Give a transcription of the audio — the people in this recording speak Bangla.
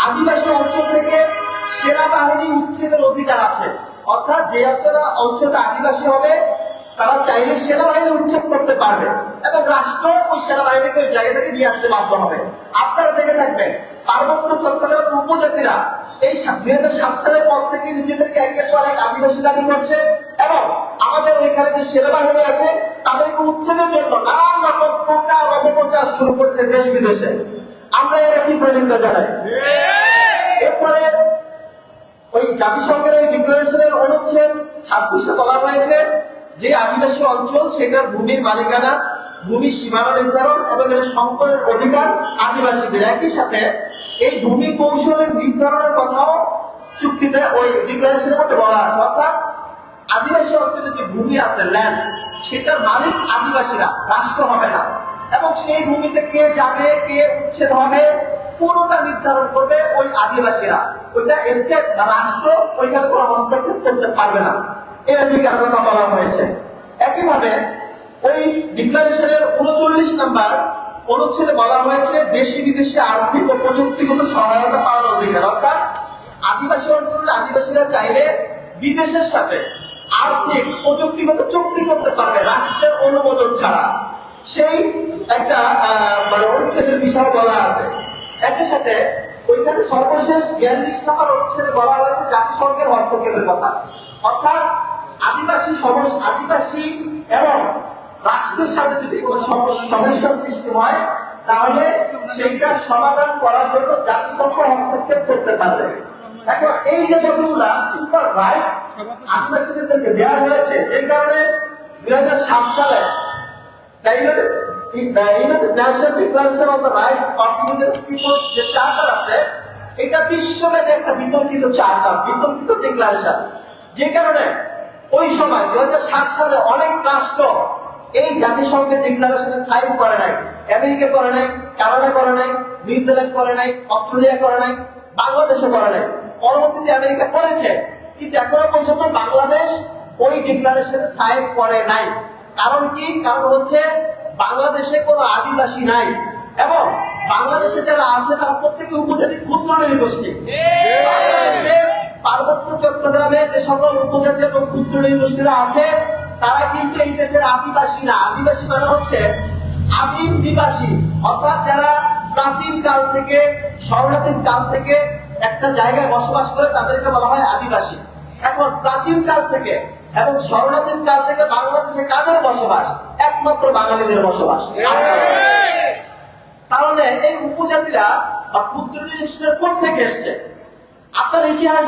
আদিবাসী অঞ্চল থেকে সেনাবাহিনী উচ্ছেদের অধিকার আছে। অর্থাৎ যে অঞ্চলটা আদিবাসী হবে তারা চাইলে সেনাবাহিনী উচ্ছেদ করতে পারবে এবং রাষ্ট্র ওই সেনাবাহিনীকে ওই জায়গা থেকে নিয়ে আসতে বাধ্য হবে। আপনারা দেখে থাকবেন পার্বত্য চট্টগ্রামের উপজাতিরা এই 2007 সালের পর থেকে নিজেদেরকে একের পর এক আদিবাসী দাবি করছে এবং আমাদের ওইখানে যে সেনাবাহিনী আছে তাদেরকে উচ্ছেদের জন্য নানান রকম প্রচার অপপ্রচার শুরু করছে দেশ বিদেশে। আমরা এর কি প্রতিনিধিত্ব জানাই। এরপরে ওই জাতিসংঘের ওই ডিক্লারেশনের অনুচ্ছেদ 26-এ বলা হয়েছে যে আদিবাসী অঞ্চল সেটার ভূমির মালিকানা, ভূমি সীমানা নির্ধারণ এবং এর সম্পদের অধিকার আদিবাসীদের। একই সাথে এই ভূমি কৌশলের নির্ধারণের কথাও চুক্তিতে ওই ডিক্লারেশনের মধ্যে বলা আছে। অর্থাৎ আদিবাসী অঞ্চলে যে ভূমি আছে ল্যান্ড, সেটার মালিক আদিবাসীরা, রাষ্ট্র হবে না। এবং সেই ভূমিতে কে যাবে, কে উচ্ছেদ হবে, পুরোটা নির্ধারণ করবে ওই আদিবাসীরা। ওইটা স্টেট বা রাষ্ট্র ওইখানে কোনো হস্তক্ষেপ করতে পারবে না, এর অধিকার কথা বলা হয়েছে। একইভাবে ওই ডিক্লারেশনের 39 নম্বর অনুচ্ছেদে বলা হয়েছে দেশি বিদেশি আর্থিক ও প্রযুক্তিগত সহায়তা পাওয়ার অধিকার। অর্থাৎ আদিবাসী অঞ্চলে আদিবাসীরা চাইলে বিদেশের সাথে আর্থিক প্রযুক্তিগত চুক্তি করতে পারবে রাষ্ট্রের অনুমোদন ছাড়া। সেই একটা মানে অনুচ্ছেদের বিষয় বলা আছে। একই সাথে ওইখানে সর্বশেষ 42 নম্বর অনুচ্ছেদে বলা হয়েছে জাতিসংঘের হস্তক্ষেপের কথা। অর্থাৎ আদিবাসী এবং রাষ্ট্রের সাথে যদি কোনো সমস্যার সৃষ্টি হয় তাহলে সেইটার সমাধান করার জন্য জাতিসংঘ হস্তক্ষেপ করতে পারবে। এখন এই যে যতগুলা সিম্পল রাইটস আদিবাসীদেরকে দেওয়া হয়েছে, যে কারণে 2007 সালে national declaration of the rights of indigenous peoples যে চার্টার আছে, এটা বিশ্বব্যাপী একটা বিতর্কিত চার্টার, বিতর্কিত ডিক্লারেশন। যে কারণে ওই সময় 2007 সালে অনেক রাষ্ট্র এই জাতিসংঘের ডিক্লারেশনে সাইন করে নাই। আমেরিকা করে নাই, কানাডা করে নাই, নিউজিল্যান্ড করে নাই, অস্ট্রেলিয়া করে নাই, বাংলাদেশও করে নাই। পরবর্তীতে আমেরিকা করেছে, কিন্তু এখনো পর্যন্ত বাংলাদেশ ওই ডিক্লারেশনে সাইন করে নাই। কারণ কি? কারণ হচ্ছে বাংলাদেশে কোনো আদিবাসী নাই এবং বাংলাদেশে যারা আছে তারা প্রত্যেকে উপজাতি ক্ষুদ্র নৃগোষ্ঠী। বাংলাদেশে পার্বত্য চট্টগ্রামে যে সকল উপজাতি এবং ক্ষুদ্র নৃগোষ্ঠীরা আছে তারা কিন্তু এই দেশের আদিবাসী না। আদিবাসী মানে হচ্ছে আদিম নিবাসী, অর্থাৎ যারা প্রাচীন কাল থেকে শরণার্থীর কাল থেকে একটা জায়গায় বসবাস করে তাদেরকে বলা হয় আদিবাসী। এখন প্রাচীন কাল থেকে এবং শরণার্থীর কাল থেকে বাংলাদেশে কাদের বসবাস? একমাত্র বাঙালিদের বসবাস। তাহলে এই উপজাতিরা বা ক্ষুদ্র নৃগোষ্ঠীরা কোথা থেকে এসছে? আপনার ইতিহাস